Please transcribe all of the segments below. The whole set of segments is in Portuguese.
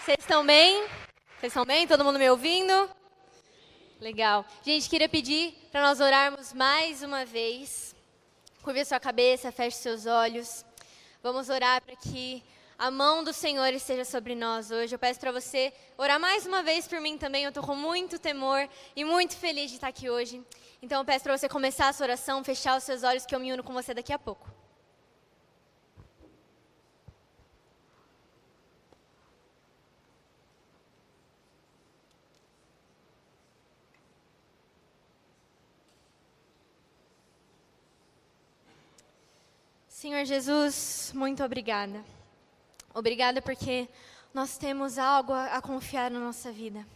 Vocês estão bem? Vocês estão bem? Todo mundo me ouvindo? Legal. Gente, queria pedir para nós orarmos mais uma vez. Curve a sua cabeça, feche seus olhos. Vamos orar para que a mão do Senhor esteja sobre nós hoje. Eu peço para você orar mais uma vez por mim também. Eu estou com muito temor e muito feliz de estar aqui hoje. Então eu peço para você começar a sua oração, fechar os seus olhos, que eu me uno com você daqui a pouco. Senhor Jesus, muito obrigada. Obrigada porque nós temos algo a confiar na nossa vida.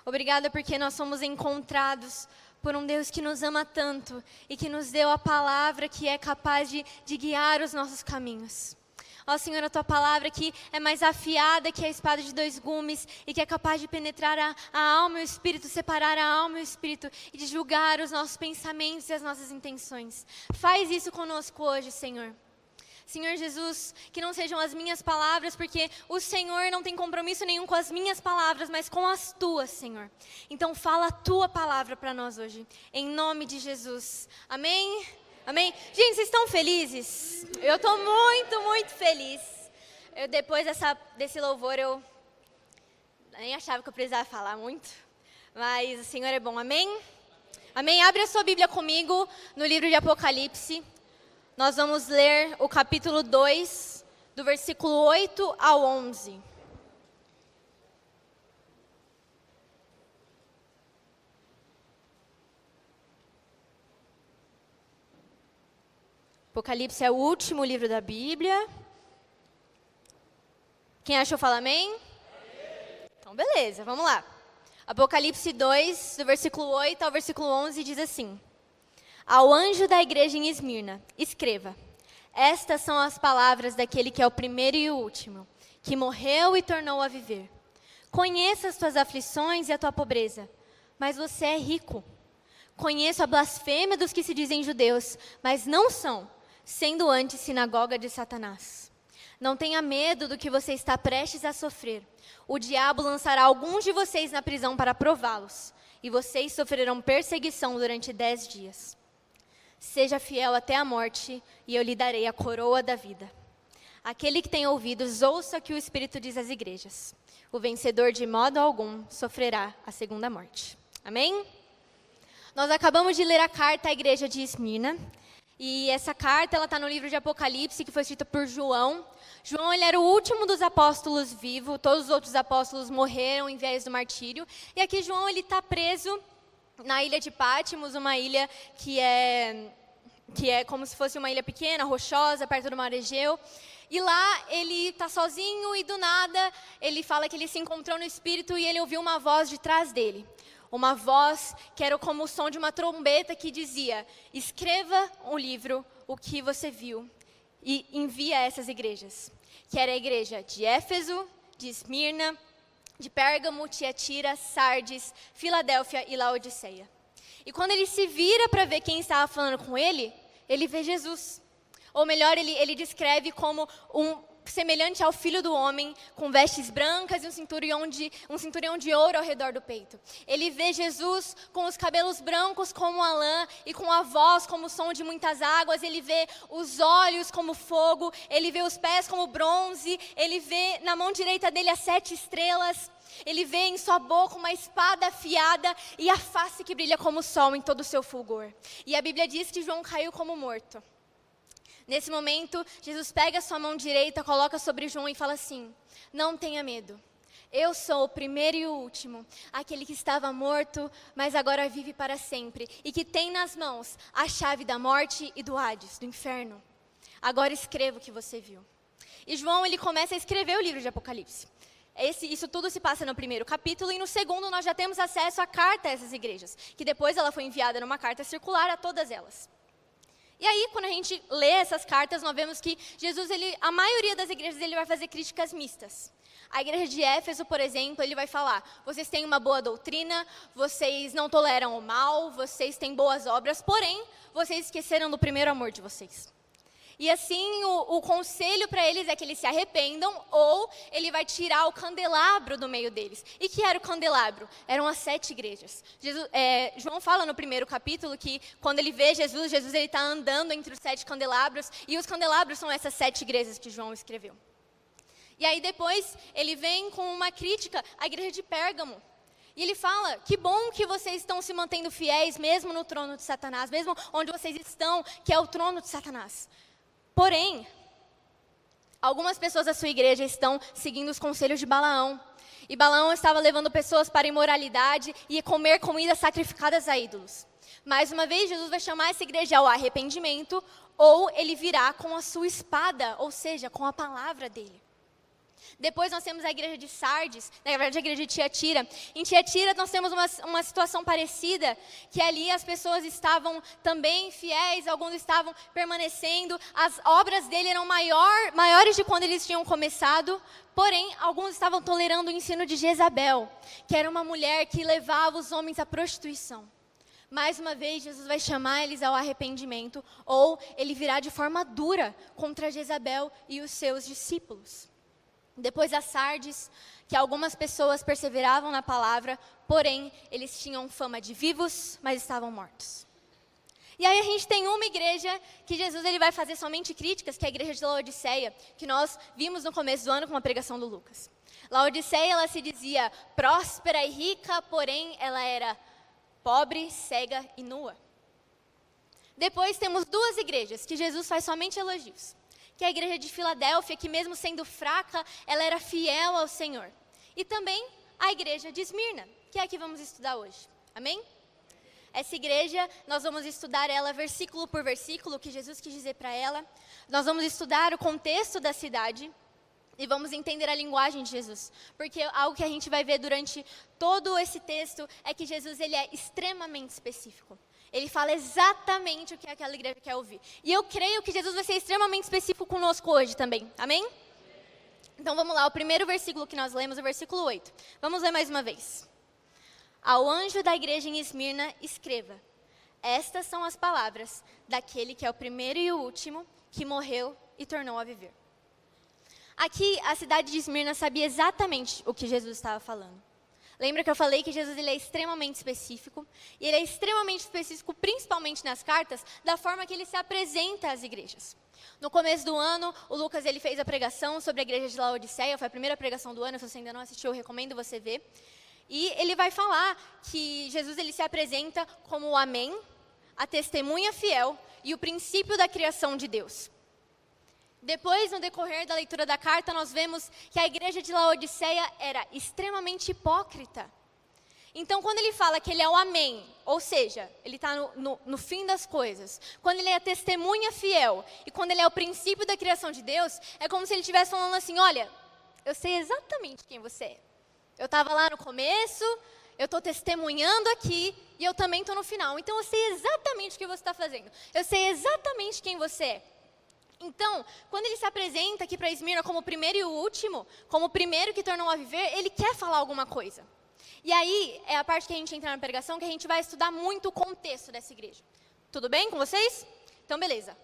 Obrigada porque nós somos encontrados por um Deus que nos ama tanto e que nos deu a palavra que é capaz de guiar os nossos caminhos. Ó Senhor, a Tua palavra que é mais afiada que a espada de dois gumes e que é capaz de penetrar a alma e o espírito, separar a alma e o espírito e de julgar os nossos pensamentos e as nossas intenções. Faz isso conosco hoje, Senhor. Senhor Jesus, que não sejam as minhas palavras, porque o Senhor não tem compromisso nenhum com as minhas palavras, mas com as Tuas, Senhor. Então fala a Tua palavra para nós hoje, em nome de Jesus. Amém? Amém? Gente, vocês estão felizes? Eu estou muito, muito feliz. Depois desse louvor, eu nem achava que eu precisava falar muito, mas o Senhor é bom, amém? Amém? Abre a sua Bíblia comigo no livro de Apocalipse. Nós vamos ler o capítulo 2, do versículo 8 ao 11. Apocalipse é o último livro da Bíblia. Quem achou, fala amém? Então, beleza, vamos lá. Apocalipse 2, do versículo 8 ao versículo 11, diz assim: Ao anjo da igreja em Esmirna, escreva: Estas são as palavras daquele que é o primeiro e o último, que morreu e tornou a viver. Conheço as tuas aflições e a tua pobreza, mas você é rico. Conheço a blasfêmia dos que se dizem judeus, mas não são, sendo antes sinagoga de Satanás. Não tenha medo do que você está prestes a sofrer. O diabo lançará alguns de vocês na prisão para prová-los, e vocês sofrerão perseguição durante 10 dias. Seja fiel até a morte, e eu lhe darei a coroa da vida. Aquele que tem ouvidos, ouça o que o Espírito diz às igrejas. O vencedor de modo algum sofrerá a segunda morte. Amém? Nós acabamos de ler a carta à igreja de Esmirna. E essa carta está no livro de Apocalipse, que foi escrita por João. João, ele era o último dos apóstolos vivo. Todos os outros apóstolos morreram em viés do martírio. E aqui João está preso na ilha de Patmos, uma ilha que é como se fosse uma ilha pequena, rochosa, perto do mar Egeu. E lá ele está sozinho e do nada ele fala que ele se encontrou no Espírito e ele ouviu uma voz de trás dele. Uma voz que era como o som de uma trombeta que dizia: escreva um livro, o que você viu, e envia a essas igrejas. Que era a igreja de Éfeso, de Esmirna, de Pérgamo, Tiatira, Sardes, Filadélfia e Laodiceia. E quando ele se vira para ver quem estava falando com ele, ele vê Jesus. Ou melhor, ele descreve como semelhante ao Filho do Homem, com vestes brancas e um cinturão de ouro ao redor do peito. Ele vê Jesus com os cabelos brancos como a lã e com a voz como o som de muitas águas. Ele vê os olhos como fogo, ele vê os pés como bronze, ele vê na mão direita dele as 7 estrelas. Ele vê em sua boca uma espada afiada e a face que brilha como o sol em todo o seu fulgor. E a Bíblia diz que João caiu como morto. Nesse momento, Jesus pega a sua mão direita, coloca sobre João e fala assim: não tenha medo. Eu sou o primeiro e o último, aquele que estava morto, mas agora vive para sempre, e que tem nas mãos a chave da morte e do Hades, do inferno. Agora escreva o que você viu. E João, ele começa a escrever o livro de Apocalipse. Isso tudo se passa no primeiro capítulo, e no segundo nós já temos acesso à carta a essas igrejas, que depois ela foi enviada numa carta circular a todas elas. E aí, quando a gente lê essas cartas, nós vemos que Jesus, a maioria das igrejas, ele vai fazer críticas mistas. A igreja de Éfeso, por exemplo, ele vai falar: vocês têm uma boa doutrina, vocês não toleram o mal, vocês têm boas obras, porém, vocês esqueceram do primeiro amor de vocês. E assim, o conselho para eles é que eles se arrependam ou ele vai tirar o candelabro do meio deles. E que era o candelabro? Eram as 7 igrejas. João fala no primeiro capítulo que quando ele vê Jesus ele está andando entre os 7 candelabros. E os candelabros são essas 7 igrejas que João escreveu. E aí depois ele vem com uma crítica à igreja de Pérgamo. E ele fala, que bom que vocês estão se mantendo fiéis, mesmo no trono de Satanás, mesmo onde vocês estão, que é o trono de Satanás. Porém, algumas pessoas da sua igreja estão seguindo os conselhos de Balaão. E Balaão estava levando pessoas para a imoralidade e comer comidas sacrificadas a ídolos. Mais uma vez, Jesus vai chamar essa igreja ao arrependimento, ou ele virá com a sua espada, ou seja, com a palavra dele. Depois nós temos a igreja de Sardes, na verdade a igreja de Tiatira. Em Tiatira nós temos uma situação parecida, que ali as pessoas estavam também fiéis, alguns estavam permanecendo, as obras dele eram maiores de quando eles tinham começado, porém alguns estavam tolerando o ensino de Jezabel, que era uma mulher que levava os homens à prostituição. Mais uma vez, Jesus vai chamar eles ao arrependimento, ou ele virá de forma dura contra Jezabel e os seus discípulos. Depois a Sardes, que algumas pessoas perseveravam na palavra, porém, eles tinham fama de vivos, mas estavam mortos. E aí a gente tem uma igreja que Jesus ele vai fazer somente críticas, que é a igreja de Laodiceia, que nós vimos no começo do ano com uma pregação do Lucas. Laodiceia, ela se dizia próspera e rica, porém ela era pobre, cega e nua. Depois temos 2 igrejas que Jesus faz somente elogios. Que é a igreja de Filadélfia, que mesmo sendo fraca, ela era fiel ao Senhor. E também a igreja de Esmirna, que é a que vamos estudar hoje. Amém? Essa igreja, nós vamos estudar ela versículo por versículo, o que Jesus quis dizer para ela. Nós vamos estudar o contexto da cidade e vamos entender a linguagem de Jesus. Porque algo que a gente vai ver durante todo esse texto é que Jesus ele é extremamente específico. Ele fala exatamente o que aquela igreja quer ouvir. E eu creio que Jesus vai ser extremamente específico conosco hoje também. Amém? Então vamos lá, o primeiro versículo que nós lemos é o versículo 8. Vamos ler mais uma vez. Ao anjo da igreja em Esmirna, escreva: estas são as palavras daquele que é o primeiro e o último, que morreu e tornou a viver. Aqui, a cidade de Esmirna sabia exatamente o que Jesus estava falando. Lembra que eu falei que Jesus ele é extremamente específico? E ele é extremamente específico, principalmente nas cartas, da forma que ele se apresenta às igrejas. No começo do ano, o Lucas ele fez a pregação sobre a igreja de Laodiceia. Foi a primeira pregação do ano, se você ainda não assistiu, eu recomendo você ver. E ele vai falar que Jesus ele se apresenta como o Amém, a testemunha fiel e o princípio da criação de Deus. Depois, no decorrer da leitura da carta, nós vemos que a igreja de Laodiceia era extremamente hipócrita. Então, quando ele fala que ele é o Amém, ou seja, ele está no fim das coisas, quando ele é a testemunha fiel e quando ele é o princípio da criação de Deus, é como se ele estivesse falando assim, olha, eu sei exatamente quem você é. Eu estava lá no começo, eu estou testemunhando aqui e eu também estou no final. Então, eu sei exatamente o que você está fazendo. Eu sei exatamente quem você é. Então, quando ele se apresenta aqui para Esmirna como o primeiro e o último, como o primeiro que tornou a viver, ele quer falar alguma coisa. E aí, é a parte que a gente entra na pregação, que a gente vai estudar muito o contexto dessa igreja. Tudo bem com vocês? Então, beleza.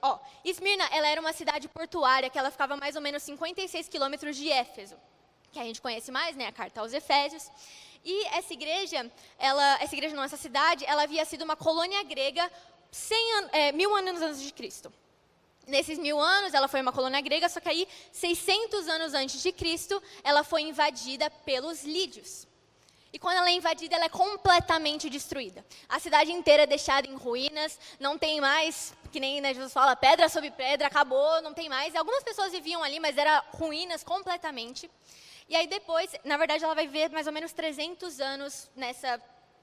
Esmirna, ela era uma cidade portuária, que ela ficava a mais ou menos 56 quilômetros de Éfeso, que a gente conhece mais, né, a carta aos Efésios. E essa cidade, ela havia sido uma colônia grega 1000 anos antes de Cristo. Nesses 1000 anos, ela foi uma colônia grega, só que aí, 600 anos antes de Cristo, ela foi invadida pelos lídios. E quando ela é invadida, ela é completamente destruída. A cidade inteira é deixada em ruínas, não tem mais, que nem Jesus fala, pedra sobre pedra, acabou, não tem mais. E algumas pessoas viviam ali, mas eram ruínas completamente. E aí depois, na verdade, ela vai viver mais ou menos 300 anos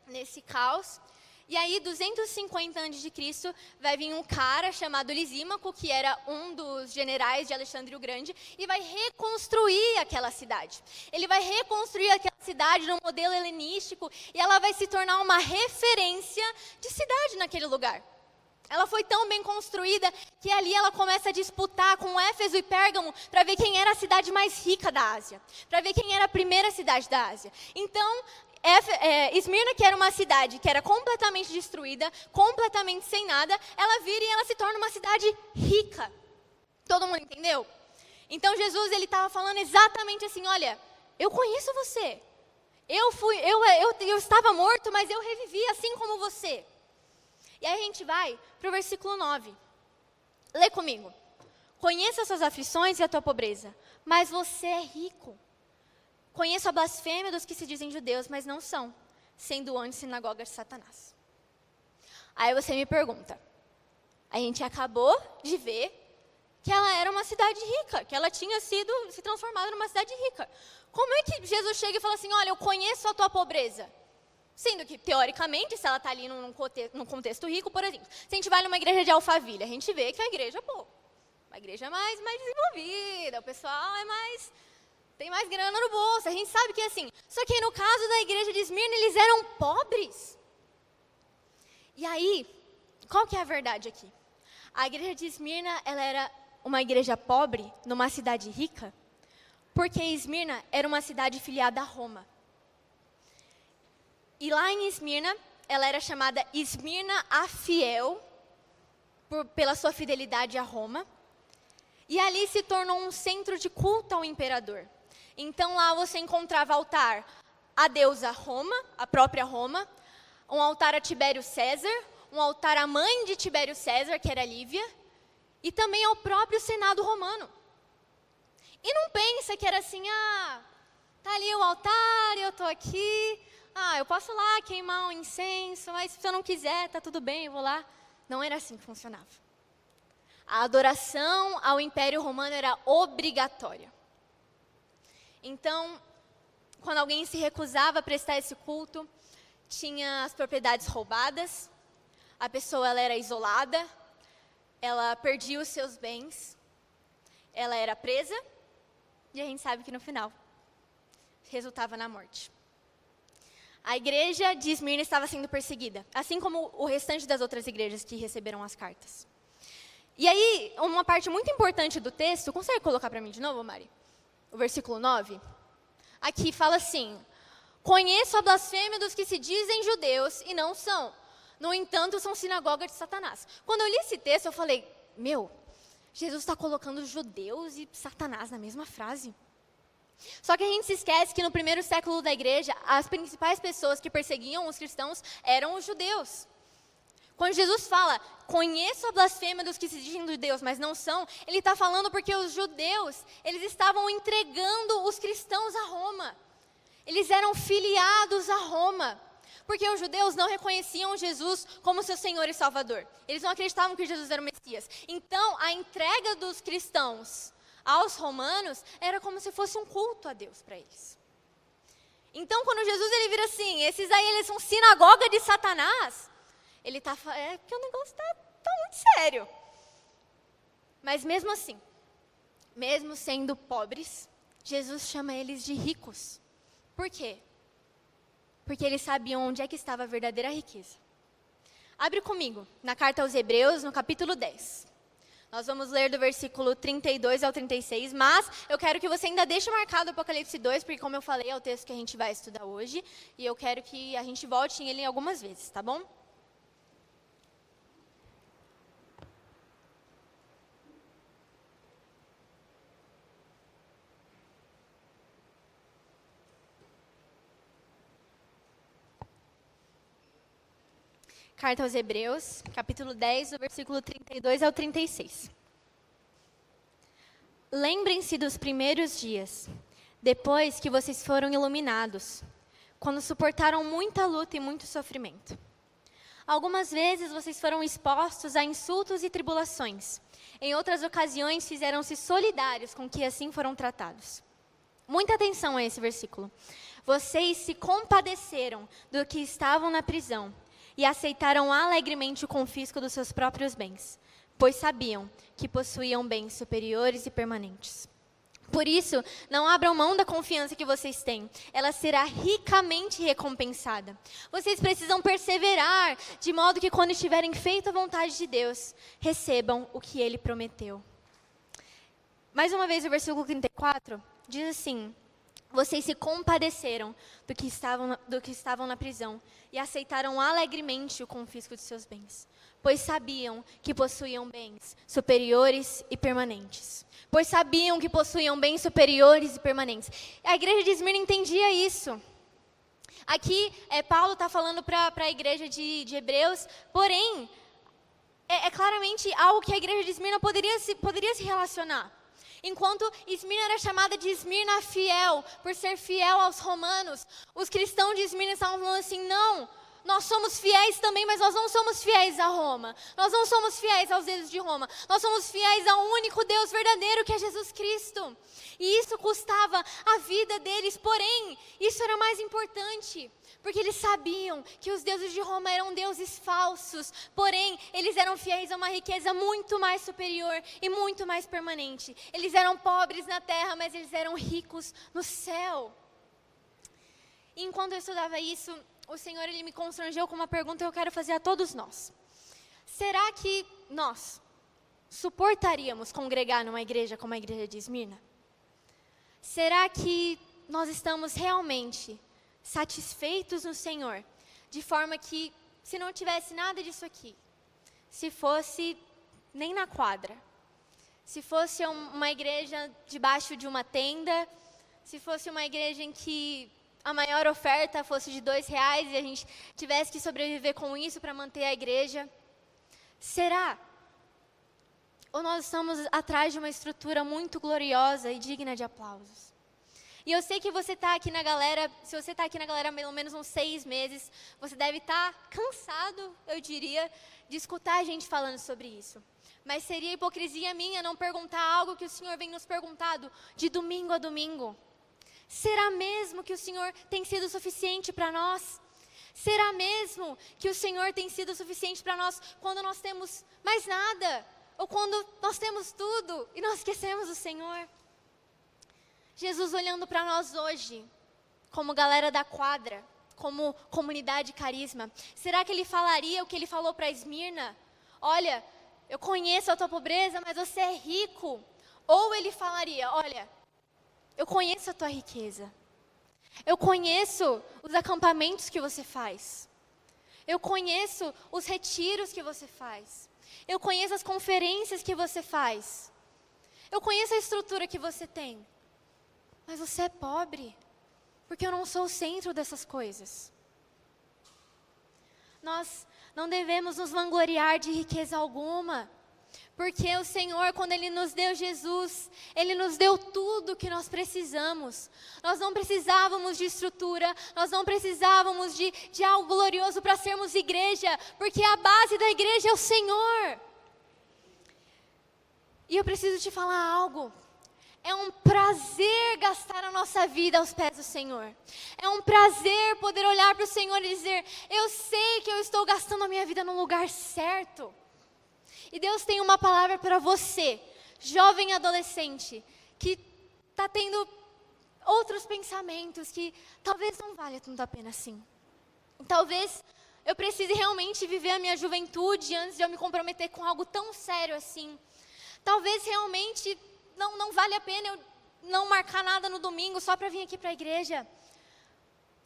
nesse caos. E aí, 250 a.C., vai vir um cara chamado Lisímaco, que era um dos generais de Alexandre o Grande, e vai reconstruir aquela cidade. Ele vai reconstruir aquela cidade num modelo helenístico, e ela vai se tornar uma referência de cidade naquele lugar. Ela foi tão bem construída que ali ela começa a disputar com Éfeso e Pérgamo para ver quem era a cidade mais rica da Ásia, para ver quem era a primeira cidade da Ásia. Então, Esmirna, que era uma cidade que era completamente destruída, completamente sem nada, ela vira e ela se torna uma cidade rica. Todo mundo entendeu? Então Jesus, ele estava falando exatamente assim, olha, eu conheço você. Eu estava morto, mas eu revivi assim como você. E aí a gente vai para o versículo 9. Lê comigo. Conheço as suas aflições e a tua pobreza, mas você é rico. Conheço a blasfêmia dos que se dizem judeus, mas não são, sendo antes sinagoga de Satanás. Aí você me pergunta, a gente acabou de ver que ela era uma cidade rica, que ela tinha se transformado numa cidade rica. Como é que Jesus chega e fala assim, olha, eu conheço a tua pobreza? Sendo que, teoricamente, se ela está ali num contexto rico, por exemplo, se a gente vai numa igreja de Alphaville, a gente vê que a igreja, uma igreja mais desenvolvida, o pessoal tem mais grana no bolso, a gente sabe que é assim. Só que no caso da igreja de Esmirna, eles eram pobres. E aí, qual que é a verdade aqui? A igreja de Esmirna, ela era uma igreja pobre, numa cidade rica, porque Esmirna era uma cidade filiada a Roma. E lá em Esmirna, ela era chamada Esmirna a Fiel, pela sua fidelidade a Roma. E ali se tornou um centro de culto ao imperador. Então lá você encontrava altar à deusa Roma, a própria Roma, um altar a Tibério César, um altar à mãe de Tibério César, que era Lívia, e também ao próprio Senado romano. E não pensa que era assim, tá ali o altar, eu tô aqui, eu posso lá queimar um incenso, mas se eu não quiser, tá tudo bem, eu vou lá. Não era assim que funcionava. A adoração ao Império Romano era obrigatória. Então, quando alguém se recusava a prestar esse culto, tinha as propriedades roubadas, a pessoa ela era isolada, ela perdia os seus bens, ela era presa, e a gente sabe que no final resultava na morte. A igreja de Esmirna estava sendo perseguida, assim como o restante das outras igrejas que receberam as cartas. E aí, uma parte muito importante do texto, consegue colocar para mim de novo, Mari? O versículo 9. Aqui fala assim, conheço a blasfêmia dos que se dizem judeus e não são. No entanto, são sinagoga de Satanás. Quando eu li esse texto, eu falei, Jesus está colocando judeus e Satanás na mesma frase. Só que a gente se esquece que no primeiro século da igreja, as principais pessoas que perseguiam os cristãos eram os judeus. Quando Jesus fala, conheço a blasfêmia dos que se dizem judeus, mas não são, ele está falando porque os judeus, eles estavam entregando os cristãos a Roma. Eles eram filiados a Roma. Porque os judeus não reconheciam Jesus como seu Senhor e Salvador. Eles não acreditavam que Jesus era o Messias. Então, a entrega dos cristãos aos romanos era como se fosse um culto a Deus para eles. Então, quando Jesus ele vira assim, esses aí eles são sinagoga de Satanás, ele está falando, porque o negócio está muito sério. Mas mesmo assim, mesmo sendo pobres, Jesus chama eles de ricos. Por quê? Porque eles sabiam onde é que estava a verdadeira riqueza. Abre comigo, na carta aos Hebreus, no capítulo 10. Nós vamos ler do versículo 32 ao 36, mas eu quero que você ainda deixe marcado o Apocalipse 2, porque como eu falei, é o texto que a gente vai estudar hoje, e eu quero que a gente volte em ele algumas vezes, tá bom? Carta aos Hebreus, capítulo 10, do versículo 32 ao 36. Lembrem-se dos primeiros dias, depois que vocês foram iluminados, quando suportaram muita luta e muito sofrimento. Algumas vezes vocês foram expostos a insultos e tribulações. Em outras ocasiões fizeram-se solidários com que assim foram tratados. Muita atenção a esse versículo. Vocês se compadeceram do que estavam na prisão, e aceitaram alegremente o confisco dos seus próprios bens, pois sabiam que possuíam bens superiores e permanentes. Por isso, não abram mão da confiança que vocês têm, ela será ricamente recompensada. Vocês precisam perseverar, de modo que quando estiverem feito a vontade de Deus, recebam o que Ele prometeu. Mais uma vez, o versículo 34 diz assim, vocês se compadeceram do que estavam na prisão e aceitaram alegremente o confisco de seus bens, pois sabiam que possuíam bens superiores e permanentes. Pois sabiam que possuíam bens superiores e permanentes. A igreja de Esmirna entendia isso. Aqui, Paulo está falando para a igreja de Hebreus, porém, é claramente algo que a igreja de Esmirna poderia se relacionar. Enquanto Esmirna era chamada de Esmirna fiel, por ser fiel aos romanos, os cristãos de Esmirna estavam falando assim, não, nós somos fiéis também, mas nós não somos fiéis a Roma. Nós não somos fiéis aos deuses de Roma. Nós somos fiéis ao único Deus verdadeiro, que é Jesus Cristo. E isso custava a vida deles, porém, isso era mais importante. Porque eles sabiam que os deuses de Roma eram deuses falsos. Porém, eles eram fiéis a uma riqueza muito mais superior e muito mais permanente. Eles eram pobres na terra, mas eles eram ricos no céu. E enquanto eu estudava isso, o Senhor ele me constrangeu com uma pergunta que eu quero fazer a todos nós. Será que nós suportaríamos congregar numa igreja como a igreja de Esmirna? Será que nós estamos realmente satisfeitos no Senhor, de forma que, se não tivesse nada disso aqui, se fosse nem na quadra, se fosse uma igreja debaixo de uma tenda, se fosse uma igreja em que a maior oferta fosse de R$2 e a gente tivesse que sobreviver com isso para manter a igreja, será? Ou nós estamos atrás de uma estrutura muito gloriosa e digna de aplausos? E eu sei que você está aqui na galera, se você está aqui na galera há pelo menos uns 6 meses, você deve estar cansado, eu diria, de escutar a gente falando sobre isso. Mas seria hipocrisia minha não perguntar algo que o Senhor vem nos perguntando de domingo a domingo. Será mesmo que o Senhor tem sido suficiente para nós? Será mesmo que o Senhor tem sido suficiente para nós quando nós temos mais nada? Ou quando nós temos tudo e nós esquecemos o Senhor? Jesus olhando para nós hoje, como galera da quadra, como comunidade carisma, será que Ele falaria o que Ele falou para Esmirna? Olha, eu conheço a tua pobreza, mas você é rico. Ou Ele falaria, olha, eu conheço a tua riqueza. Eu conheço os acampamentos que você faz. Eu conheço os retiros que você faz. Eu conheço as conferências que você faz. Eu conheço a estrutura que você tem. Mas você é pobre, porque eu não sou o centro dessas coisas. Nós não devemos nos vangloriar de riqueza alguma, porque o Senhor, quando Ele nos deu Jesus, Ele nos deu tudo o que nós precisamos. Nós não precisávamos de estrutura, nós não precisávamos de algo glorioso para sermos igreja, porque a base da igreja é o Senhor. E eu preciso te falar algo. É um prazer gastar a nossa vida aos pés do Senhor. É um prazer poder olhar para o Senhor e dizer, eu sei que eu estou gastando a minha vida no lugar certo. E Deus tem uma palavra para você, jovem adolescente, que está tendo outros pensamentos que talvez não valha tanto a pena assim. Talvez eu precise realmente viver a minha juventude antes de eu me comprometer com algo tão sério assim. Talvez realmente não vale a pena eu não marcar nada no domingo só para vir aqui para a igreja.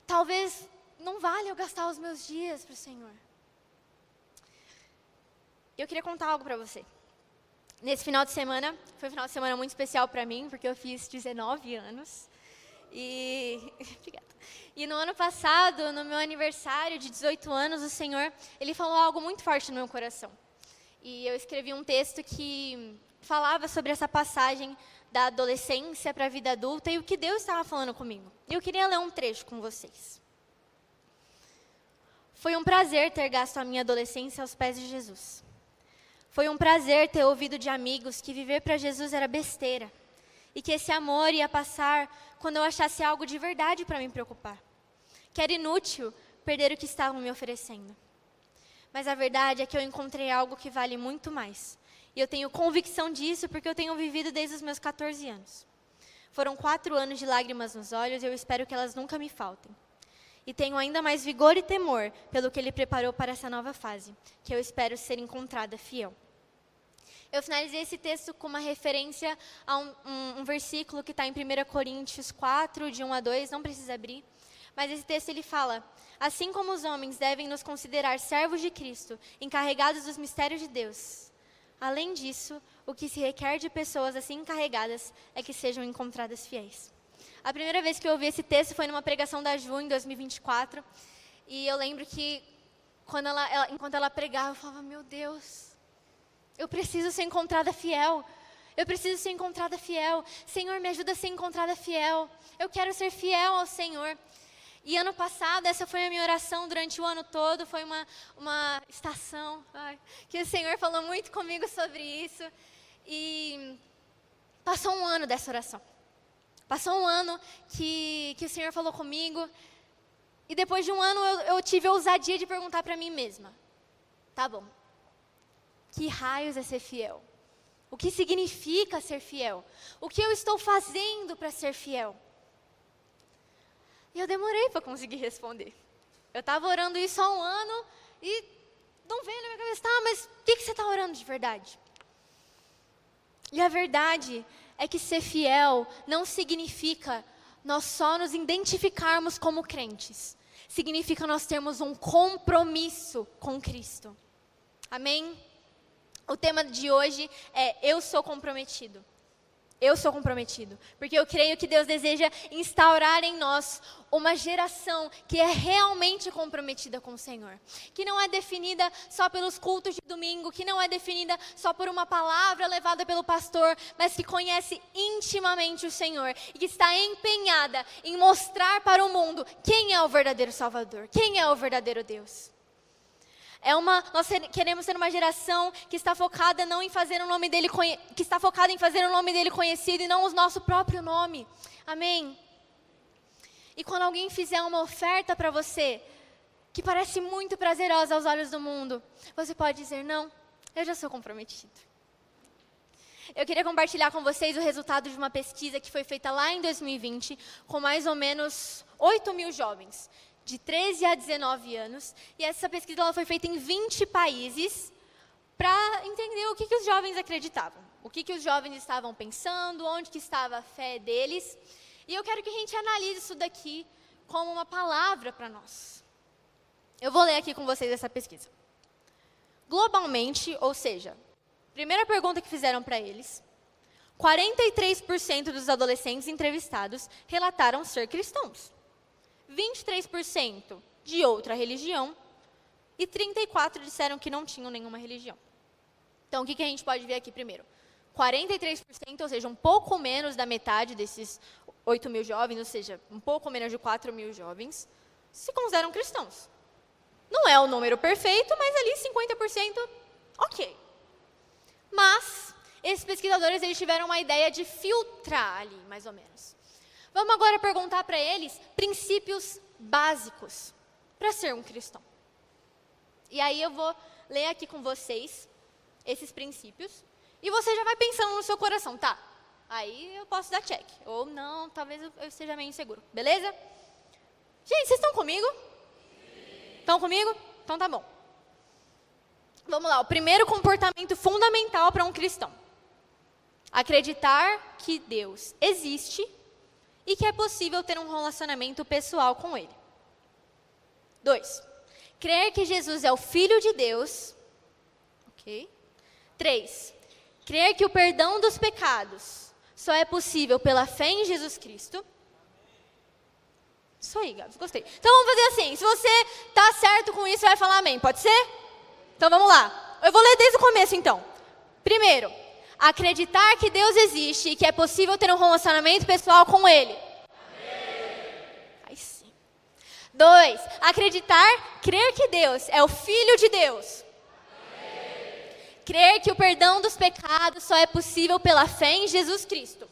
Talvez não valha eu gastar os meus dias para o Senhor. Eu queria contar algo para você. Nesse final de semana, foi um final de semana muito especial para mim, porque eu fiz 19 anos. Obrigada. E no ano passado, no meu aniversário de 18 anos, o Senhor, Ele falou algo muito forte no meu coração. E eu escrevi um texto que falava sobre essa passagem da adolescência para a vida adulta e o que Deus estava falando comigo. E eu queria ler um trecho com vocês. Foi um prazer ter gasto a minha adolescência aos pés de Jesus. Foi um prazer ter ouvido de amigos que viver para Jesus era besteira. E que esse amor ia passar quando eu achasse algo de verdade para me preocupar. Que era inútil perder o que estavam me oferecendo. Mas a verdade é que eu encontrei algo que vale muito mais. E eu tenho convicção disso porque eu tenho vivido desde os meus 14 anos. Foram 4 anos de lágrimas nos olhos e eu espero que elas nunca me faltem. E tenho ainda mais vigor e temor pelo que Ele preparou para essa nova fase, que eu espero ser encontrada fiel. Eu finalizei esse texto com uma referência a um versículo que está em 1 Coríntios 4, de 1 a 2, não precisa abrir. Mas esse texto ele fala: assim como os homens devem nos considerar servos de Cristo, encarregados dos mistérios de Deus. Além disso, o que se requer de pessoas assim encarregadas é que sejam encontradas fiéis. A primeira vez que eu ouvi esse texto foi numa pregação da Ju, em 2024. E eu lembro que, enquanto ela pregava, eu falava: meu Deus, eu preciso ser encontrada fiel. Eu preciso ser encontrada fiel. Senhor, me ajuda a ser encontrada fiel. Eu quero ser fiel ao Senhor. E ano passado, essa foi a minha oração durante o ano todo. Foi uma estação que o Senhor falou muito comigo sobre isso. E passou um ano dessa oração. Passou um ano que o Senhor falou comigo. E depois de um ano, eu tive a ousadia de perguntar para mim mesma: tá bom, que raios é ser fiel? O que significa ser fiel? O que eu estou fazendo para ser fiel? E eu demorei para conseguir responder. Eu estava orando isso há um ano e não veio na minha cabeça: tá, mas o que você está orando de verdade? E a verdade é que ser fiel não significa nós só nos identificarmos como crentes. Significa nós termos um compromisso com Cristo. Amém? O tema de hoje é: eu sou comprometido. Eu sou comprometido, porque eu creio que Deus deseja instaurar em nós uma geração que é realmente comprometida com o Senhor. Que não é definida só pelos cultos de domingo, que não é definida só por uma palavra levada pelo pastor, mas que conhece intimamente o Senhor e que está empenhada em mostrar para o mundo quem é o verdadeiro Salvador, quem é o verdadeiro Deus. Nós queremos ser uma geração que está focada não em fazer o nome dele, que está focada em fazer o nome dele conhecido e não o nosso próprio nome. Amém? E quando alguém fizer uma oferta para você, que parece muito prazerosa aos olhos do mundo, você pode dizer: não, eu já sou comprometido. Eu queria compartilhar com vocês o resultado de uma pesquisa que foi feita lá em 2020, com mais ou menos 8.000 jovens, de 13 a 19 anos, e essa pesquisa ela foi feita em 20 países para entender o que os jovens acreditavam, o que os jovens estavam pensando, onde que estava a fé deles. E eu quero que a gente analise isso daqui como uma palavra para nós. Eu vou ler aqui com vocês essa pesquisa. Globalmente, ou seja, primeira pergunta que fizeram para eles, 43% dos adolescentes entrevistados relataram ser cristãos. 23% de outra religião e 34% disseram que não tinham nenhuma religião. Então, o que a gente pode ver aqui primeiro? 43%, ou seja, um pouco menos da metade desses 8.000 jovens, ou seja, um pouco menos de 4.000 jovens, se consideram cristãos. Não é o número perfeito, mas ali 50%, ok. Mas, esses pesquisadores eles tiveram uma ideia de filtrar ali, mais ou menos. Vamos agora perguntar para eles princípios básicos para ser um cristão. E aí eu vou ler aqui com vocês esses princípios. E você já vai pensando no seu coração, tá? Aí eu posso dar check. Ou não, talvez eu esteja meio inseguro. Beleza? Gente, vocês estão comigo? Estão comigo? Então tá bom. Vamos lá, o primeiro comportamento fundamental para um cristão: acreditar que Deus existe e que é possível ter um relacionamento pessoal com Ele. 2. Crer que Jesus é o Filho de Deus. Ok. 3. Crer que o perdão dos pecados só é possível pela fé em Jesus Cristo. Isso aí, Gabs, gostei. Então vamos fazer assim, se você está certo com isso, você vai falar amém, pode ser? Então vamos lá. Eu vou ler desde o começo então. Primeiro, acreditar que Deus existe e que é possível ter um relacionamento pessoal com Ele. Aí sim. 2. Acreditar, crer que Deus é o Filho de Deus. Crer que o perdão dos pecados só é possível pela fé em Jesus Cristo.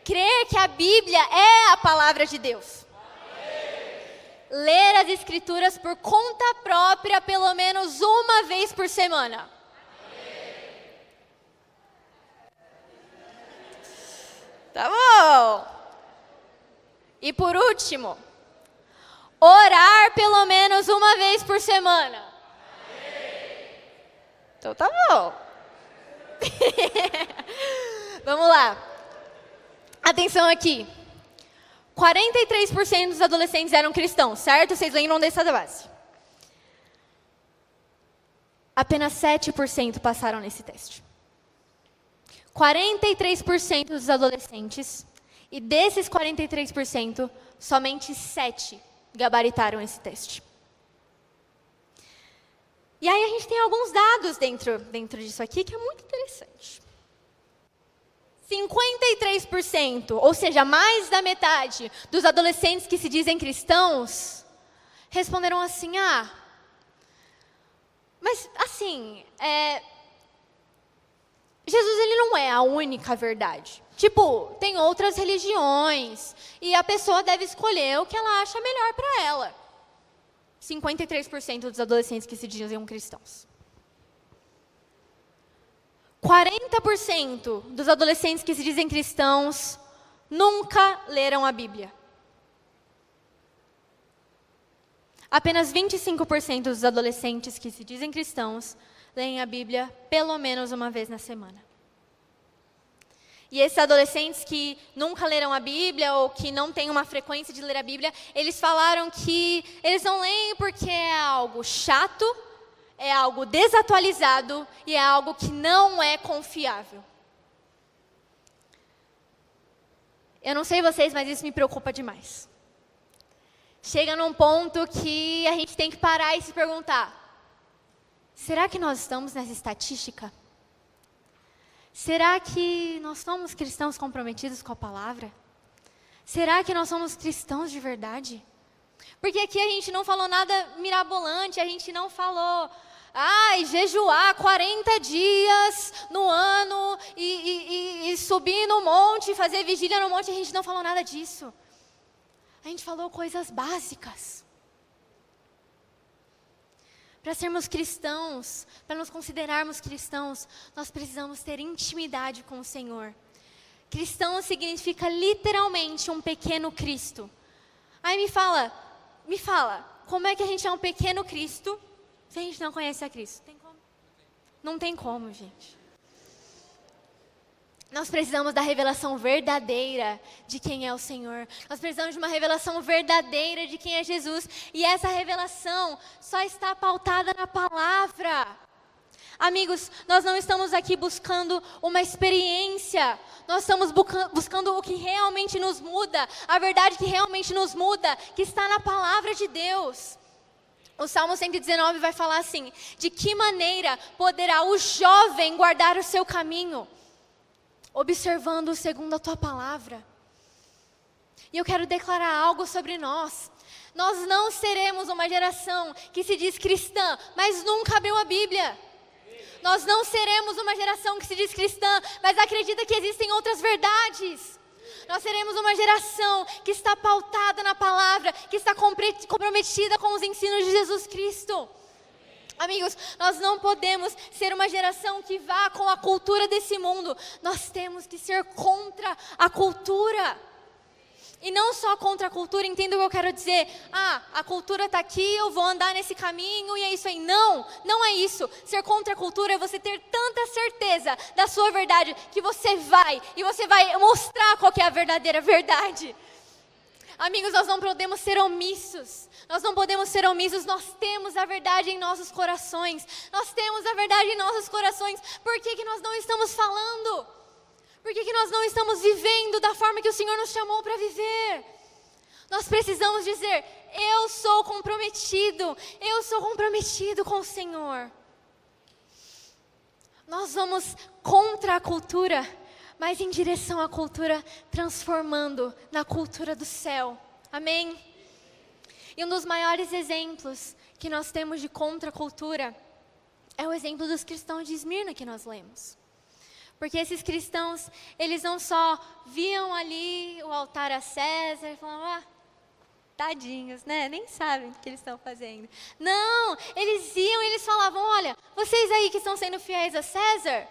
Crer que a Bíblia é a palavra de Deus. Ler as Escrituras por conta própria pelo menos uma vez por semana. Tá bom. E por último, orar pelo menos uma vez por semana. Então tá bom. Vamos lá. Atenção aqui. 43% dos adolescentes eram cristãos, certo? Vocês lembram dessa base? Apenas 7% passaram nesse teste. 43% dos adolescentes, e desses 43%, somente 7 gabaritaram esse teste. E aí a gente tem alguns dados dentro disso aqui que é muito interessante. 53%, ou seja, mais da metade dos adolescentes que se dizem cristãos, responderam assim, mas assim, Jesus ele não é a única verdade. Tipo, tem outras religiões e a pessoa deve escolher o que ela acha melhor para ela. 53% dos adolescentes que se diziam cristãos. 40% dos adolescentes que se dizem cristãos nunca leram a Bíblia. Apenas 25% dos adolescentes que se dizem cristãos leem a Bíblia pelo menos uma vez na semana. E esses adolescentes que nunca leram a Bíblia ou que não têm uma frequência de ler a Bíblia, eles falaram que eles não leem porque é algo chato, é algo desatualizado e é algo que não é confiável. Eu não sei vocês, mas isso me preocupa demais. Chega num ponto que a gente tem que parar e se perguntar: será que nós estamos nessa estatística? Será que nós somos cristãos comprometidos com a palavra? Será que nós somos cristãos de verdade? Porque aqui a gente não falou nada mirabolante, a gente não falou, jejuar 40 dias no ano e subir no monte, fazer vigília no monte, a gente não falou nada disso. A gente falou coisas básicas. Para sermos cristãos, para nos considerarmos cristãos, nós precisamos ter intimidade com o Senhor. Cristão significa literalmente um pequeno Cristo. Aí me fala, como é que a gente é um pequeno Cristo se a gente não conhece a Cristo? Tem como? Não tem como, gente. Nós precisamos da revelação verdadeira de quem é o Senhor. Nós precisamos de uma revelação verdadeira de quem é Jesus. E essa revelação só está pautada na palavra. Amigos, nós não estamos aqui buscando uma experiência. Nós estamos buscando o que realmente nos muda. A verdade que realmente nos muda, que está na palavra de Deus. O Salmo 119 vai falar assim: de que maneira poderá o jovem guardar o seu caminho? Observando segundo a tua palavra. E eu quero declarar algo sobre nós. Nós não seremos uma geração que se diz cristã, mas nunca abriu a Bíblia. Nós não seremos uma geração que se diz cristã, mas acredita que existem outras verdades. Nós seremos uma geração que está pautada na palavra, que está comprometida com os ensinos de Jesus Cristo. Amigos, nós não podemos ser uma geração que vá com a cultura desse mundo. Nós temos que ser contra a cultura. E não só contra a cultura, entenda o que eu quero dizer. A cultura está aqui, eu vou andar nesse caminho e é isso aí. Não, não é isso. Ser contra a cultura é você ter tanta certeza da sua verdade que você vai mostrar qual que é a verdadeira verdade. Amigos, nós não podemos ser omissos. Nós não podemos ser omissos. Nós temos a verdade em nossos corações. Nós temos a verdade em nossos corações. Por que nós não estamos falando? Por que nós não estamos vivendo da forma que o Senhor nos chamou para viver? Nós precisamos dizer: eu sou comprometido com o Senhor. Nós vamos contra a cultura, mas em direção à cultura, transformando na cultura do céu. Amém? E um dos maiores exemplos que nós temos de contra-cultura é o exemplo dos cristãos de Esmirna que nós lemos. Porque esses cristãos, eles não só viam ali o altar a César e falavam: tadinhos, né? Nem sabem o que eles estão fazendo. Não, eles iam e eles falavam: olha, vocês aí que estão sendo fiéis a César,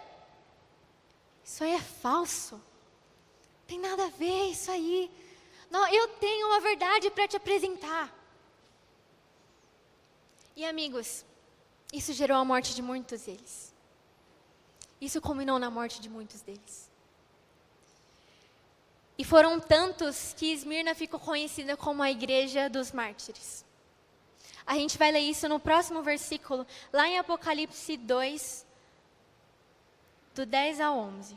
isso aí é falso. Não tem nada a ver isso aí. Não, eu tenho uma verdade para te apresentar. E amigos, isso gerou a morte de muitos deles. Isso culminou na morte de muitos deles. E foram tantos que Esmirna ficou conhecida como a igreja dos mártires. A gente vai ler isso no próximo versículo, lá em Apocalipse 2, do 10 ao 11.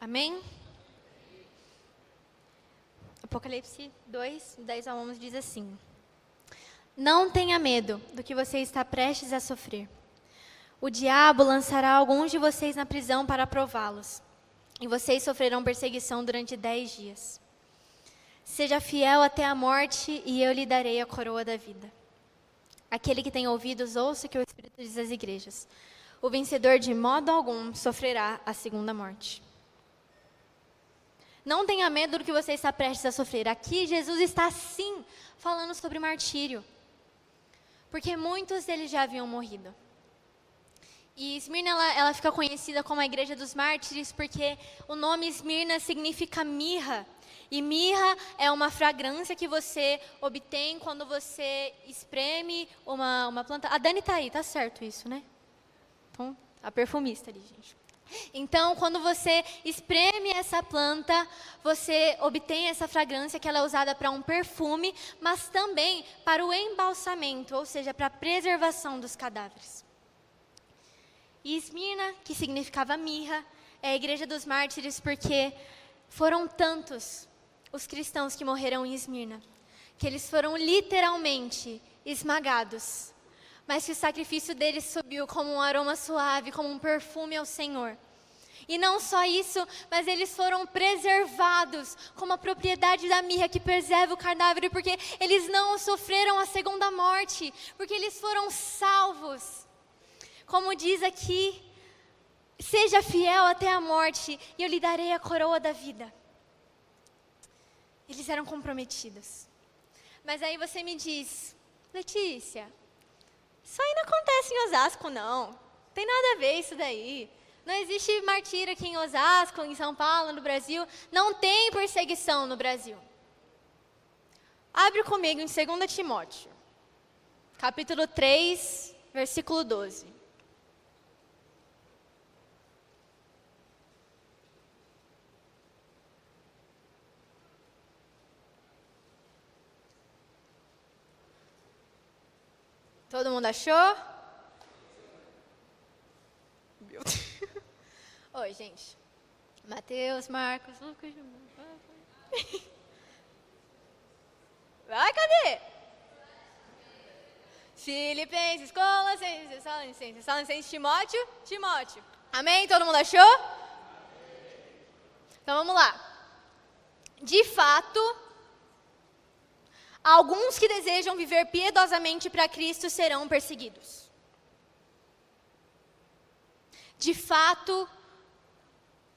Amém? Apocalipse 2, 10 a 11 diz assim: Não tenha medo do que você está prestes a sofrer. O diabo lançará alguns de vocês na prisão para prová-los, e vocês sofrerão perseguição durante 10 dias. Seja fiel até a morte, e eu lhe darei a coroa da vida. Aquele que tem ouvidos, ouça o que o Espírito diz às igrejas. O vencedor de modo algum sofrerá a segunda morte. Não tenha medo do que você está prestes a sofrer. Aqui Jesus está sim falando sobre martírio. Porque muitos deles já haviam morrido. E Esmirna, ela fica conhecida como a igreja dos mártires porque o nome Esmirna significa mirra. E mirra é uma fragrância que você obtém quando você espreme uma planta. A Dani tá aí, tá certo isso, né? Então, a perfumista ali, gente. Então, quando você espreme essa planta, você obtém essa fragrância que ela é usada para um perfume, mas também para o embalsamento, ou seja, para a preservação dos cadáveres. E Esmirna, que significava mirra, é a igreja dos mártires porque foram tantos os cristãos que morreram em Esmirna, que eles foram literalmente esmagados. Mas que o sacrifício deles subiu como um aroma suave, como um perfume ao Senhor. E não só isso, mas eles foram preservados como a propriedade da mirra que preserva o cadáver, porque eles não sofreram a segunda morte, porque eles foram salvos. Como diz aqui, seja fiel até a morte, e eu lhe darei a coroa da vida. Eles eram comprometidos. Mas aí você me diz, Letícia, isso aí não acontece em Osasco, não. Tem nada a ver isso daí. Não existe martírio aqui em Osasco, em São Paulo, no Brasil. Não tem perseguição no Brasil. Abre comigo em 2 Timóteo, capítulo 3, versículo 12. Todo mundo achou? Meu Deus. Oi, gente. Mateus, Marcos, Lucas. Vai, cadê? Filipenses, Colossenses, Tessalonicenses, Timóteo. Amém? Todo mundo achou? Então vamos lá. De fato, alguns que desejam viver piedosamente para Cristo serão perseguidos. De fato,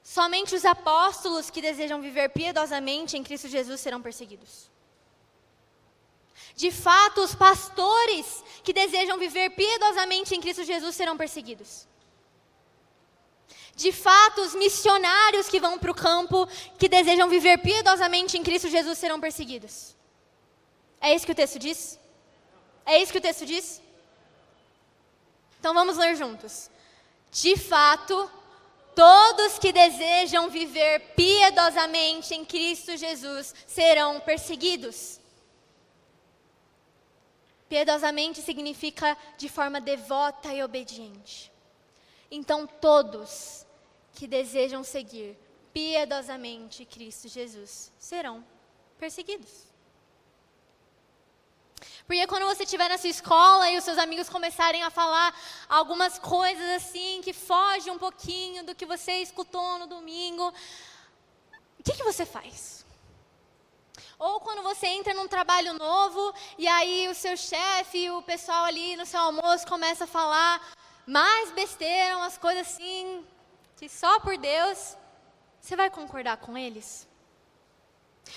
somente os apóstolos que desejam viver piedosamente em Cristo Jesus serão perseguidos. De fato, os pastores que desejam viver piedosamente em Cristo Jesus serão perseguidos. De fato, os missionários que vão para o campo, que desejam viver piedosamente em Cristo Jesus serão perseguidos. É isso que o texto diz? É isso que o texto diz? Então vamos ler juntos. De fato, todos que desejam viver piedosamente em Cristo Jesus serão perseguidos. Piedosamente significa de forma devota e obediente. Então todos que desejam seguir piedosamente Cristo Jesus serão perseguidos. Porque quando você estiver na sua escola e os seus amigos começarem a falar algumas coisas assim, que fogem um pouquinho do que você escutou no domingo, o que você faz? Ou quando você entra num trabalho novo, e aí o seu chefe, o pessoal ali no seu almoço começa a falar mais besteira, umas coisas assim, que só por Deus, você vai concordar com eles?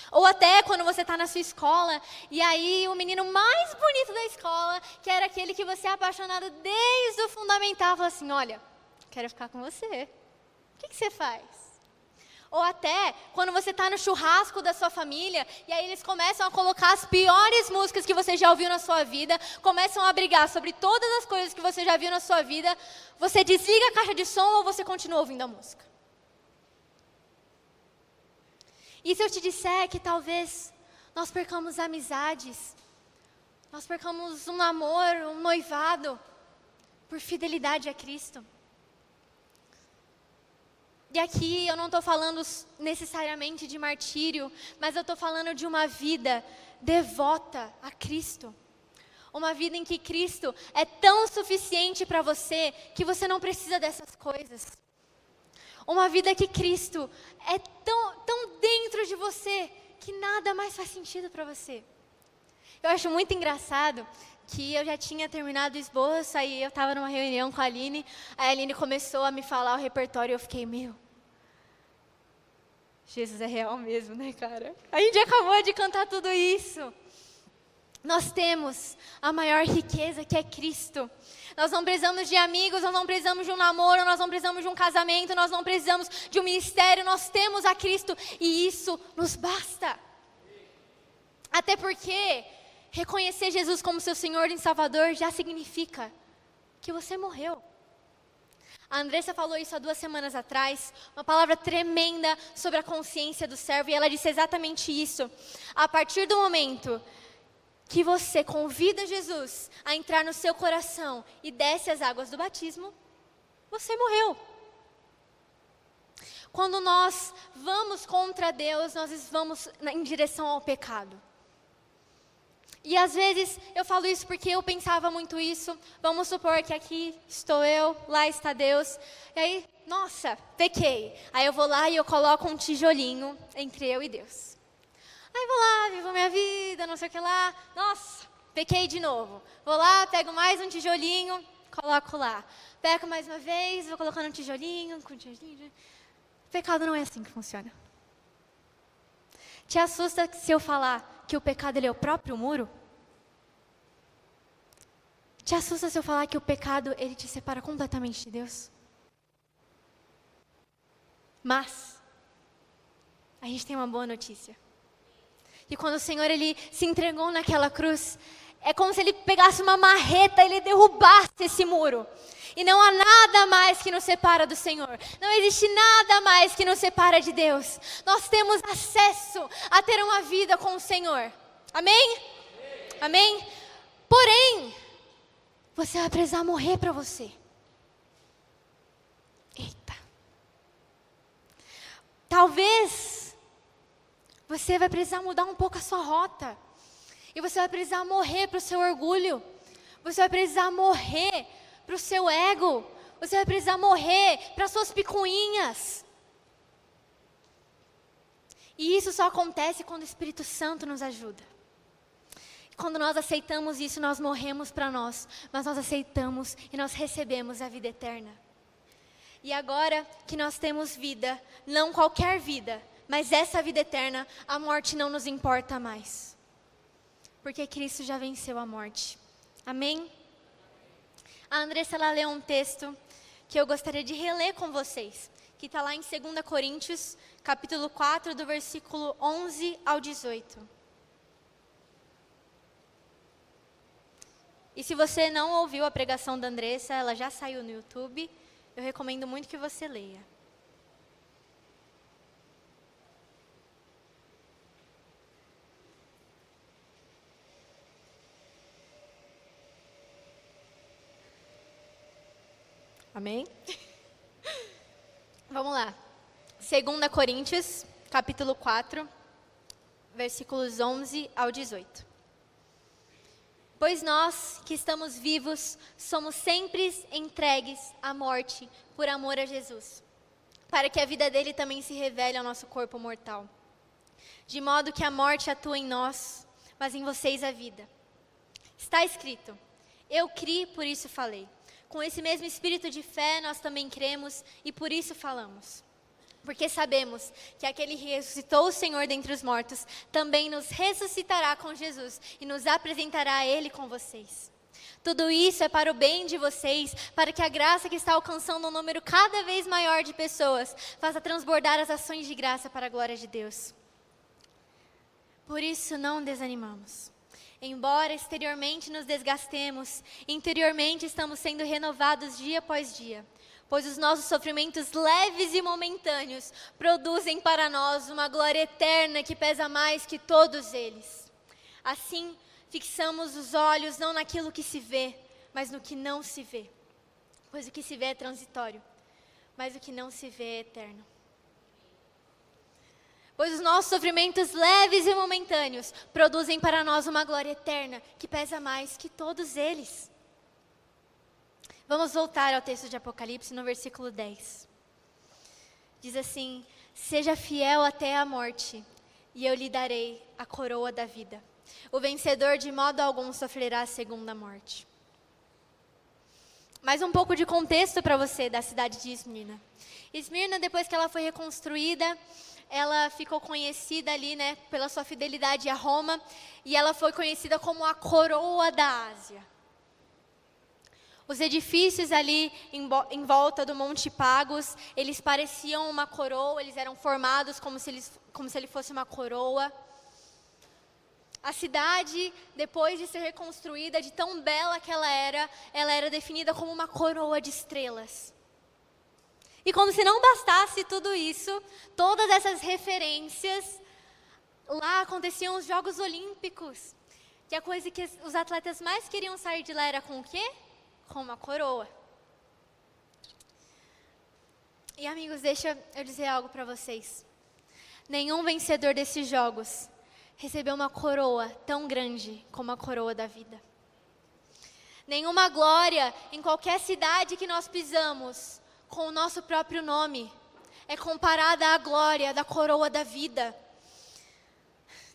Ou até quando você está na sua escola, e aí o menino mais bonito da escola, que era aquele que você é apaixonado desde o fundamental, fala assim, olha, quero ficar com você. O que você faz? Ou até quando você está no churrasco da sua família e aí eles começam a colocar as piores músicas que você já ouviu na sua vida, começam a brigar sobre todas as coisas que você já viu na sua vida, você desliga a caixa de som ou você continua ouvindo a música? E se eu te disser que talvez nós percamos amizades, nós percamos um namoro, um noivado, por fidelidade a Cristo? E aqui eu não estou falando necessariamente de martírio, mas eu estou falando de uma vida devota a Cristo. Uma vida em que Cristo é tão suficiente para você que você não precisa dessas coisas. Uma vida que Cristo é tão dentro de você que nada mais faz sentido para você. Eu acho muito engraçado que eu já tinha terminado o esboço, aí eu estava numa reunião com a Aline, aí a Aline começou a me falar o repertório e eu fiquei, Jesus é real mesmo, né, cara? A gente acabou de cantar tudo isso. Nós temos a maior riqueza, que é Cristo. Nós não precisamos de amigos, nós não precisamos de um namoro, nós não precisamos de um casamento, nós não precisamos de um ministério, nós temos a Cristo e isso nos basta. Até porque reconhecer Jesus como seu Senhor e Salvador já significa que você morreu. A Andressa falou isso há 2 semanas atrás, uma palavra tremenda sobre a consciência do servo, e ela disse exatamente isso. A partir do momento que você convida Jesus a entrar no seu coração e desce as águas do batismo, você morreu. Quando nós vamos contra Deus, nós vamos em direção ao pecado. E às vezes eu falo isso porque eu pensava muito isso. Vamos supor que aqui estou eu, lá está Deus. E aí, nossa, pequei. Aí eu vou lá e eu coloco um tijolinho entre eu e Deus. Aí vou lá, vivo minha vida, não sei o que lá. Nossa, pequei de novo. Vou lá, pego mais um tijolinho, coloco lá. Pego mais uma vez, vou colocando um tijolinho, com tijolinho. Pecado não é assim que funciona. Te assusta se eu falar que o pecado ele é o próprio muro? Te assusta se eu falar que o pecado ele te separa completamente de Deus? Mas a gente tem uma boa notícia. E quando o Senhor ele se entregou naquela cruz, é como se ele pegasse uma marreta e ele derrubasse esse muro. E não há nada mais que nos separa do Senhor. Não existe nada mais que nos separa de Deus. Nós temos acesso a ter uma vida com o Senhor. Amém? Amém? Porém, você vai precisar morrer para você. Eita. Talvez você vai precisar mudar um pouco a sua rota. E você vai precisar morrer para o seu orgulho. Você vai precisar morrer para o seu ego. Você vai precisar morrer para as suas picuinhas. E isso só acontece quando o Espírito Santo nos ajuda. Quando nós aceitamos isso, nós morremos para nós. Mas nós aceitamos e nós recebemos a vida eterna. E agora que nós temos vida, não qualquer vida, mas essa vida eterna, a morte não nos importa mais. Porque Cristo já venceu a morte. Amém? A Andressa ela leu um texto que eu gostaria de reler com vocês, que está lá em 2 Coríntios, capítulo 4, do versículo 11 ao 18. E se você não ouviu a pregação da Andressa, ela já saiu no YouTube, eu recomendo muito que você leia. Amém? Vamos lá. 2 Coríntios, capítulo 4, versículos 11 ao 18. Pois nós, que estamos vivos, somos sempre entregues à morte por amor a Jesus, para que a vida dele também se revele ao nosso corpo mortal. De modo que a morte atua em nós, mas em vocês a vida. Está escrito, eu criei, por isso falei. Com esse mesmo espírito de fé, nós também cremos e por isso falamos. Porque sabemos que aquele que ressuscitou o Senhor dentre os mortos, também nos ressuscitará com Jesus e nos apresentará a Ele com vocês. Tudo isso é para o bem de vocês, para que a graça que está alcançando um número cada vez maior de pessoas faça transbordar as ações de graça para a glória de Deus. Por isso não desanimamos. Embora exteriormente nos desgastemos, interiormente estamos sendo renovados dia após dia, pois os nossos sofrimentos leves e momentâneos produzem para nós uma glória eterna que pesa mais que todos eles. Assim, fixamos os olhos não naquilo que se vê, mas no que não se vê. Pois o que se vê é transitório, mas o que não se vê é eterno. Pois os nossos sofrimentos leves e momentâneos produzem para nós uma glória eterna que pesa mais que todos eles. Vamos voltar ao texto de Apocalipse no versículo 10. Diz assim: seja fiel até a morte, e eu lhe darei a coroa da vida. O vencedor de modo algum sofrerá a segunda morte. Mais um pouco de contexto para você da cidade de Esmirna. Esmirna, depois que ela foi reconstruída, ela ficou conhecida ali, né, pela sua fidelidade a Roma, e ela foi conhecida como a coroa da Ásia. Os edifícios ali em volta do Monte Pagos, eles pareciam uma coroa, eles eram formados como se ele fosse uma coroa. A cidade, depois de ser reconstruída, de tão bela que ela era definida como uma coroa de estrelas. E como se não bastasse tudo isso, todas essas referências, lá aconteciam os Jogos Olímpicos, que a coisa que os atletas mais queriam sair de lá era com o quê? Com uma coroa. E amigos, deixa eu dizer algo para vocês. Nenhum vencedor desses jogos recebeu uma coroa tão grande como a coroa da vida. Nenhuma glória em qualquer cidade que nós pisamos, com o nosso próprio nome, é comparada à glória da coroa da vida.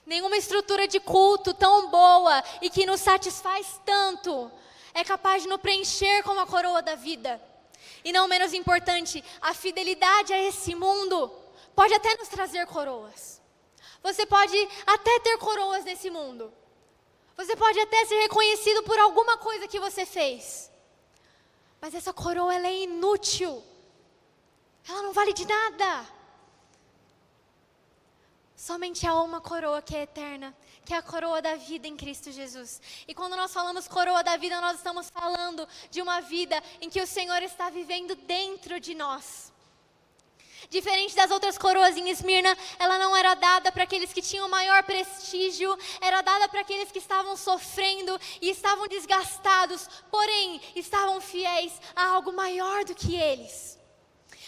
Nenhuma estrutura de culto tão boa e que nos satisfaz tanto é capaz de nos preencher como a coroa da vida. E não menos importante, a fidelidade a esse mundo pode até nos trazer coroas. Você pode até ter coroas nesse mundo. Você pode até ser reconhecido por alguma coisa que você fez. Mas essa coroa, ela é inútil. Ela não vale de nada. Somente há uma coroa que é eterna, que é a coroa da vida em Cristo Jesus. E quando nós falamos coroa da vida, nós estamos falando de uma vida em que o Senhor está vivendo dentro de nós. Diferente das outras coroas em Esmirna, ela não era dada para aqueles que tinham maior prestígio, era dada para aqueles que estavam sofrendo e estavam desgastados, porém estavam fiéis a algo maior do que eles.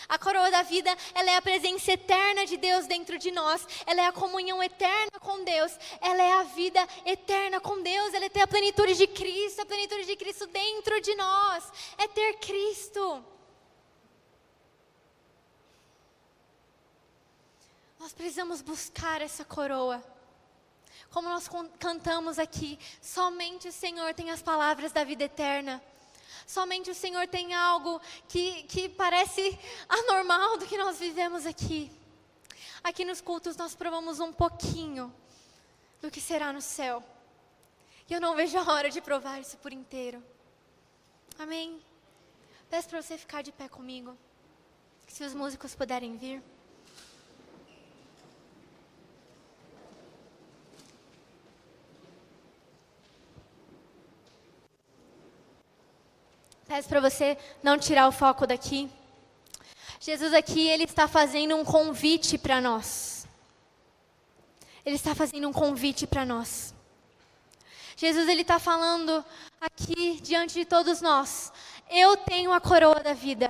A coroa da vida, ela é a presença eterna de Deus dentro de nós, ela é a comunhão eterna com Deus, ela é a vida eterna com Deus, ela é ter a plenitude de Cristo dentro de nós, é ter Cristo. Nós precisamos buscar essa coroa. Como nós cantamos aqui, somente o Senhor tem as palavras da vida eterna. Somente o Senhor tem algo que parece anormal do que nós vivemos aqui. Aqui nos cultos nós provamos um pouquinho do que será no céu. E eu não vejo a hora de provar isso por inteiro. Amém? Peço para você ficar de pé comigo. Se os músicos puderem vir. Peço para você não tirar o foco daqui. Jesus aqui, Ele está fazendo um convite para nós. Ele está fazendo um convite para nós. Jesus, Ele está falando aqui diante de todos nós. Eu tenho a coroa da vida.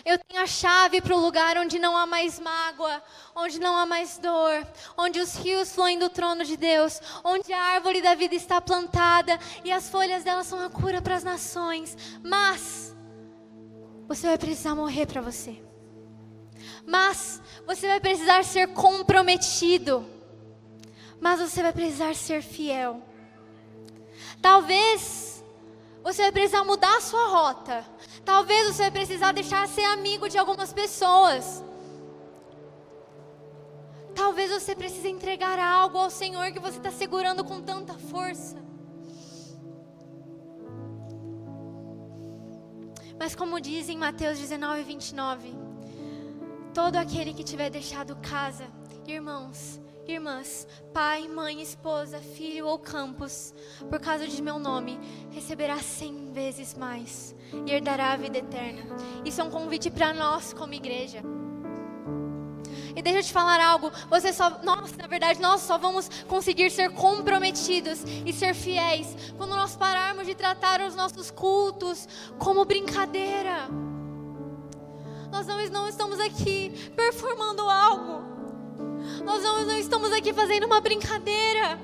Eu tenho a chave para o lugar onde não há mais mágoa, onde não há mais dor, onde os rios fluem do trono de Deus, onde a árvore da vida está plantada e as folhas dela são a cura para as nações. Mas você vai precisar morrer para você. Mas você vai precisar ser comprometido. Mas você vai precisar ser fiel. Talvez você vai precisar mudar a sua rota. Talvez você vai precisar deixar de ser amigo de algumas pessoas. Talvez você precise entregar algo ao Senhor que você está segurando com tanta força. Mas como diz em Mateus 19:29, todo aquele que tiver deixado casa, irmãos, irmãs, pai, mãe, esposa, filho ou campos, por causa de meu nome, receberá 100 vezes mais e herdará a vida eterna. Isso é um convite para nós como igreja. E deixa eu te falar algo, nós só vamos conseguir ser comprometidos e ser fiéis quando nós pararmos de tratar os nossos cultos como brincadeira. Nós não estamos aqui performando algo. Nós não estamos aqui fazendo uma brincadeira.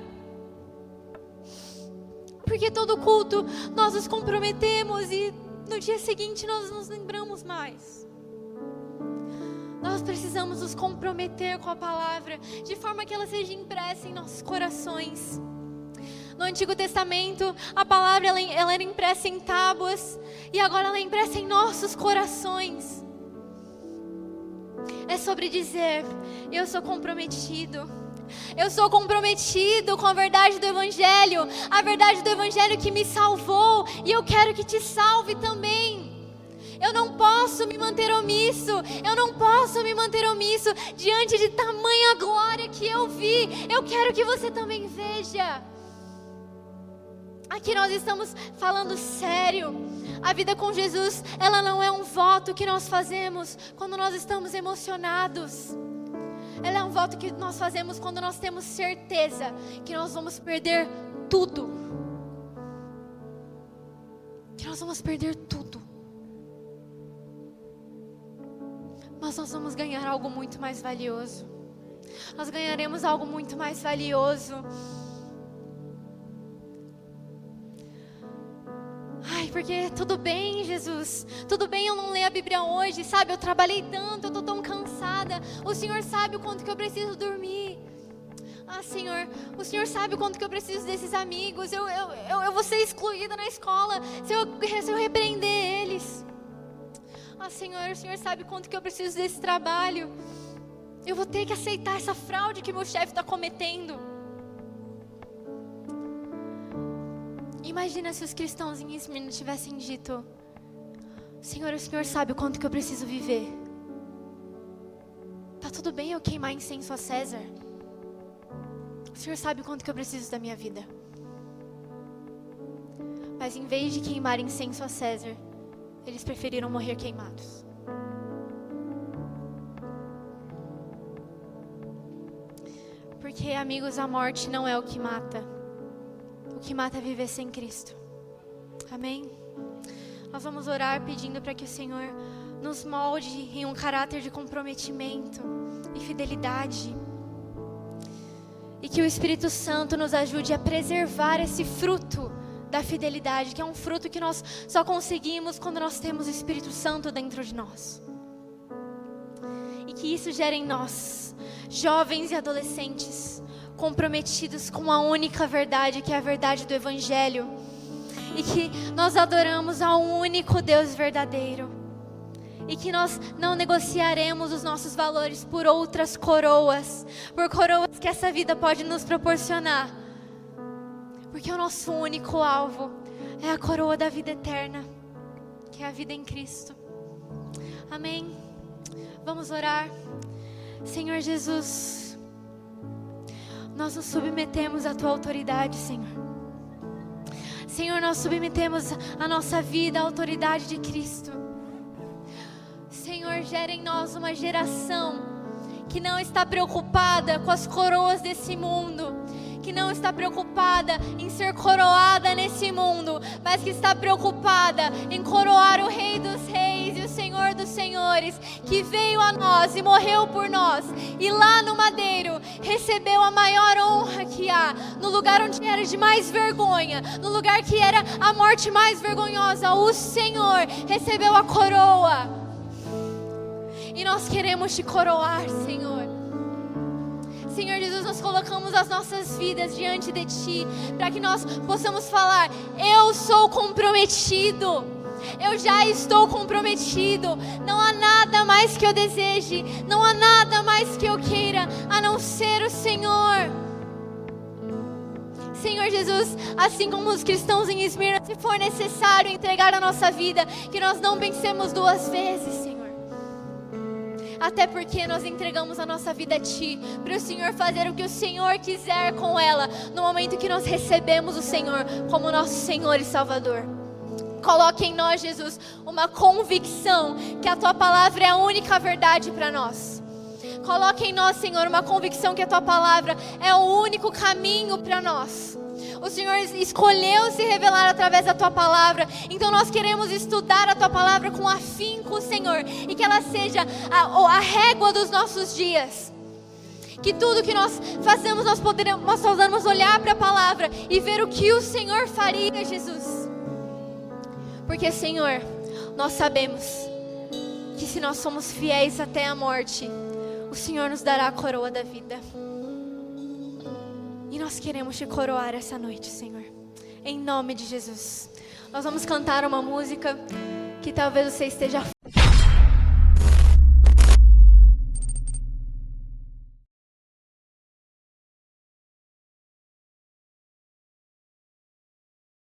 Porque todo culto nós nos comprometemos e no dia seguinte nós nos lembramos mais. Nós precisamos nos comprometer com a palavra, de forma que ela seja impressa em nossos corações. No Antigo Testamento, a palavra ela era impressa em tábuas, e agora ela é impressa em nossos corações. É sobre dizer, eu sou comprometido. Eu sou comprometido com a verdade do Evangelho, a verdade do Evangelho que me salvou, e eu quero que te salve também. Eu não posso me manter omisso. Eu não posso me manter omisso diante de tamanha glória que eu vi. Eu quero que você também veja. Aqui nós estamos falando sério. A vida com Jesus, ela não é um voto que nós fazemos quando nós estamos emocionados. Ela é um voto que nós fazemos quando nós temos certeza que nós vamos perder tudo. Que nós vamos perder tudo. Mas nós vamos ganhar algo muito mais valioso. Nós ganharemos algo muito mais valioso. Ai, porque tudo bem, Jesus. Tudo bem eu não ler a Bíblia hoje, sabe? Eu trabalhei tanto, eu estou tão cansada. O Senhor sabe o quanto que eu preciso dormir. Ah, Senhor, o Senhor sabe o quanto que eu preciso desses amigos. Eu vou ser excluída na escola se eu repreender eles. Ah, Senhor, o Senhor sabe quanto que eu preciso desse trabalho. Eu vou ter que aceitar essa fraude que meu chefe está cometendo. Imagina se os cristãos em Esmirna tivessem dito, Senhor, o Senhor sabe o quanto que eu preciso viver. Tá tudo bem eu queimar incenso a César? O Senhor sabe o quanto que eu preciso da minha vida. Mas em vez de queimar incenso a César, eles preferiram morrer queimados. Porque, amigos, a morte não é o que mata. O que mata é viver sem Cristo. Amém? Nós vamos orar pedindo para que o Senhor nos molde em um caráter de comprometimento e fidelidade. E que o Espírito Santo nos ajude a preservar esse fruto da fidelidade, que é um fruto que nós só conseguimos quando nós temos o Espírito Santo dentro de nós. E que isso gere em nós, jovens e adolescentes, comprometidos com a única verdade, que é a verdade do Evangelho. E que nós adoramos ao único Deus verdadeiro. E que nós não negociaremos os nossos valores por outras coroas, por coroas que essa vida pode nos proporcionar. Porque o nosso único alvo é a coroa da vida eterna, que é a vida em Cristo. Amém? Vamos orar. Senhor Jesus, nós nos submetemos à Tua autoridade, Senhor. Senhor, nós submetemos a nossa vida à autoridade de Cristo. Senhor, gera em nós uma geração que não está preocupada com as coroas desse mundo, que não está preocupada em ser coroada nesse mundo, mas que está preocupada em coroar o Rei dos Reis e o Senhor dos Senhores, que veio a nós e morreu por nós, e lá no madeiro recebeu a maior honra que há, no lugar onde era de mais vergonha, no lugar que era a morte mais vergonhosa, o Senhor recebeu a coroa, e nós queremos te coroar, Senhor. Senhor Jesus, nós colocamos as nossas vidas diante de Ti, para que nós possamos falar, eu sou comprometido, eu já estou comprometido, não há nada mais que eu deseje, não há nada mais que eu queira, a não ser o Senhor. Senhor Jesus, assim como os cristãos em Esmirna, se for necessário entregar a nossa vida, que nós não pensemos duas vezes, Senhor. Até porque nós entregamos a nossa vida a Ti, para o Senhor fazer o que o Senhor quiser com ela, no momento que nós recebemos o Senhor como nosso Senhor e Salvador. Coloque em nós, Jesus, uma convicção que a Tua palavra é a única verdade para nós. Coloque em nós, Senhor, uma convicção que a Tua palavra é o único caminho para nós. O Senhor escolheu se revelar através da Tua palavra, então nós queremos estudar a Tua palavra com afinco, Senhor, e que ela seja a régua dos nossos dias. Que tudo que nós fazemos, nós possamos olhar para a palavra e ver o que o Senhor faria, Jesus. Porque, Senhor, nós sabemos que se nós somos fiéis até a morte, o Senhor nos dará a coroa da vida. E nós queremos Te coroar essa noite, Senhor. Em nome de Jesus. Nós vamos cantar uma música que talvez você esteja